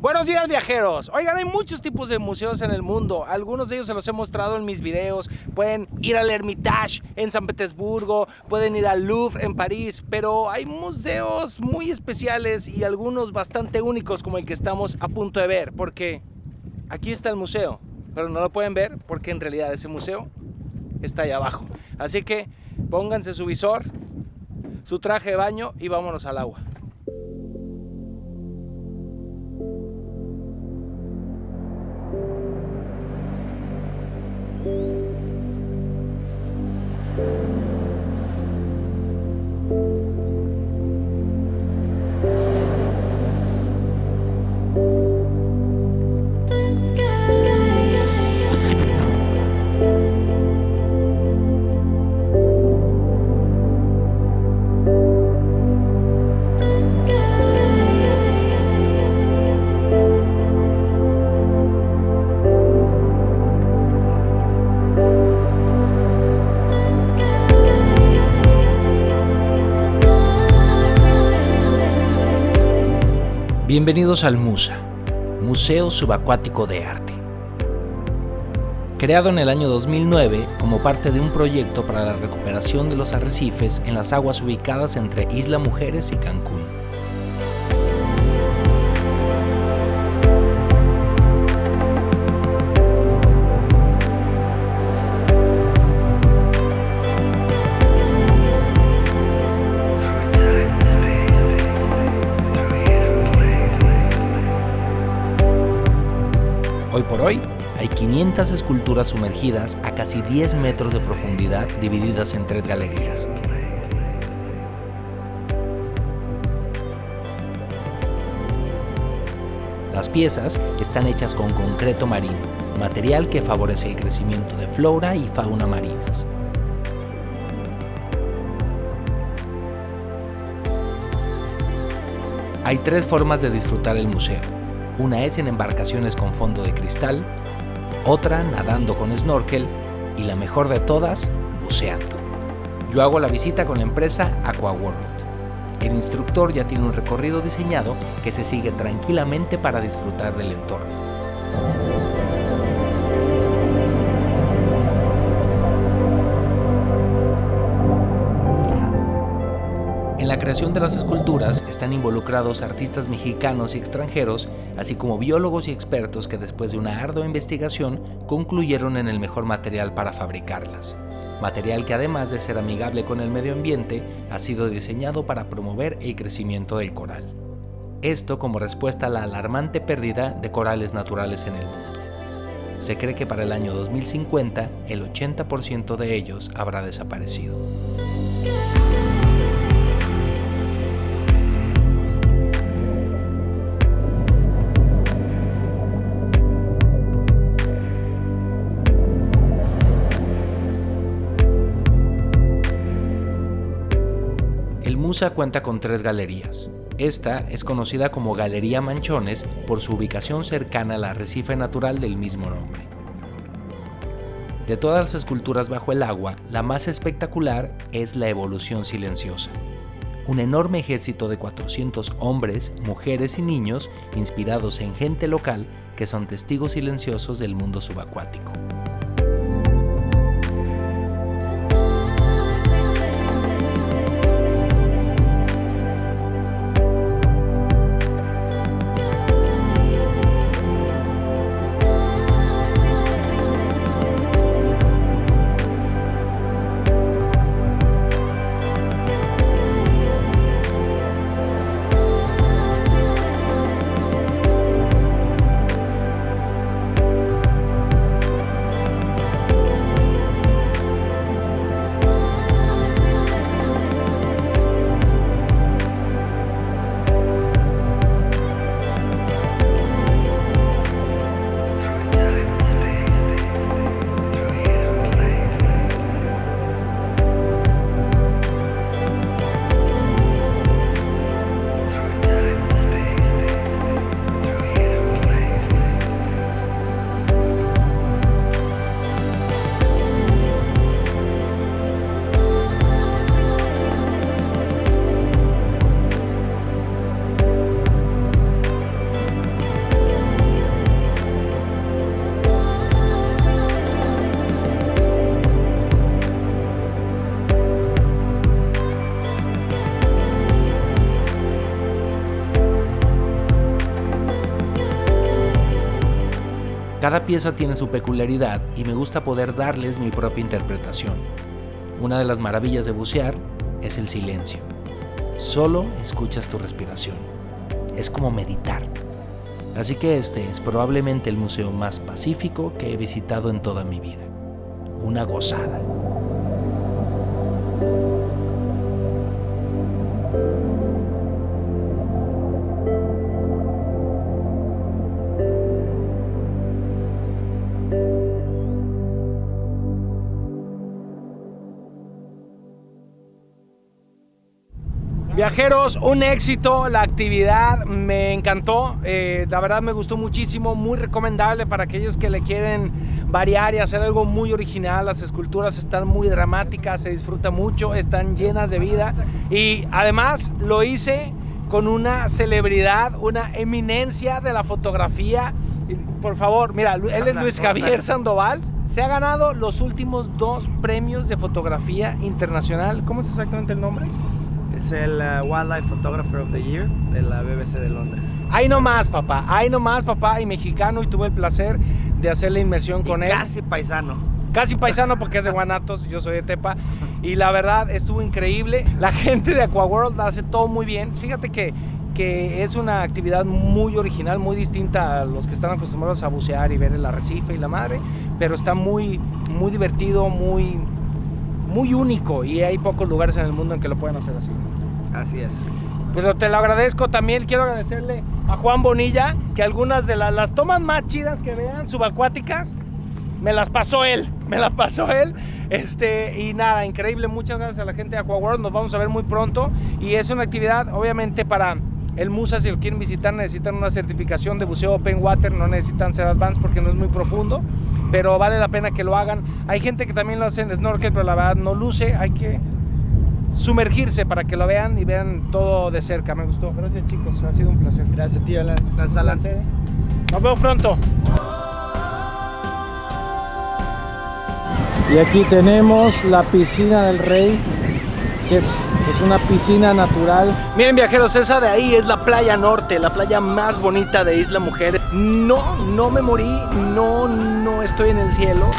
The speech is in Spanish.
Buenos días, viajeros. Oigan, hay muchos tipos de museos en el mundo. Algunos de ellos se los he mostrado en mis videos. Pueden ir al Hermitage en San Petersburgo, pueden ir al Louvre en París, pero hay museos muy especiales y algunos bastante únicos como el que estamos a punto de ver, porque aquí está el museo, pero no lo pueden ver porque en realidad ese museo está allá abajo. Así que pónganse su visor, su traje de baño y vámonos al agua. Bienvenidos al MUSA, Museo Subacuático de Arte. Creado en el año 2009 como parte de un proyecto para la recuperación de los arrecifes en las aguas ubicadas entre Isla Mujeres y Cancún. Hoy por hoy, hay 500 esculturas sumergidas a casi 10 metros de profundidad divididas en 3 galerías. Las piezas están hechas con concreto marino, material que favorece el crecimiento de flora y fauna marinas. Hay 3 formas de disfrutar el museo. Una es en embarcaciones con fondo de cristal, otra nadando con snorkel y la mejor de todas, buceando. Yo hago la visita con la empresa AquaWorld. El instructor ya tiene un recorrido diseñado que se sigue tranquilamente para disfrutar del entorno. En la creación de las esculturas están involucrados artistas mexicanos y extranjeros, así como biólogos y expertos que después de una ardua investigación concluyeron en el mejor material para fabricarlas. Material que además de ser amigable con el medio ambiente, ha sido diseñado para promover el crecimiento del coral. Esto como respuesta a la alarmante pérdida de corales naturales en el mundo. Se cree que para el año 2050 el 80% de ellos habrá desaparecido. El MUSA cuenta con 3 galerías. Esta es conocida como Galería Manchones por su ubicación cercana al arrecife natural del mismo nombre. De todas las esculturas bajo el agua, la más espectacular es la Evolución Silenciosa. Un enorme ejército de 400 hombres, mujeres y niños inspirados en gente local que son testigos silenciosos del mundo subacuático. Cada pieza tiene su peculiaridad y me gusta poder darles mi propia interpretación. Una de las maravillas de bucear es el silencio. Solo escuchas tu respiración. Es como meditar. Así que este es probablemente el museo más pacífico que he visitado en toda mi vida. Una gozada. Viajeros, un éxito, la actividad me encantó, la verdad me gustó muchísimo, muy recomendable para aquellos que le quieren variar y hacer algo muy original. Las esculturas están muy dramáticas, se disfruta mucho, están llenas de vida y además lo hice con una celebridad, una eminencia de la fotografía. Por favor, mira, él es Luis Javier Sandoval, se ha ganado los últimos 2 premios de fotografía internacional. ¿Cómo es exactamente el nombre? Es el Wildlife Photographer of the Year de la BBC de Londres. Ahí nomás, papá, y mexicano, y tuve el placer de hacer la inmersión con él. Casi paisano. Casi paisano porque es de Guanatos, yo soy de Tepa, y la verdad estuvo increíble. La gente de AquaWorld hace todo muy bien. Fíjate que es una actividad muy original, muy distinta a los que están acostumbrados a bucear y ver el arrecife y la madre, pero está muy divertido, muy único, y hay pocos lugares en el mundo en que lo pueden hacer así. Así es. Pero te lo agradezco. También quiero agradecerle a Juan Bonilla, que algunas de las tomas más chidas que vean subacuáticas me las pasó él. Y nada, increíble. Muchas gracias a la gente de AquaWorld. Nos vamos a ver muy pronto, y es una actividad obviamente para el Musa. Si lo quieren visitar, necesitan una certificación de buceo Open Water, no necesitan ser advanced porque no es muy profundo, pero vale la pena que lo hagan. Hay gente que también lo hace en snorkel, pero la verdad no luce. Hay que sumergirse para que lo vean y vean todo de cerca. Me gustó. Gracias, chicos, ha sido un placer. Gracias, tío Alan. Gracias, Alan. Nos vemos pronto. Y aquí tenemos la piscina del Rey, que es una piscina natural. Miren, viajeros, esa de ahí es la playa norte, la playa más bonita de Isla Mujeres. No me morí, no estoy en el cielo.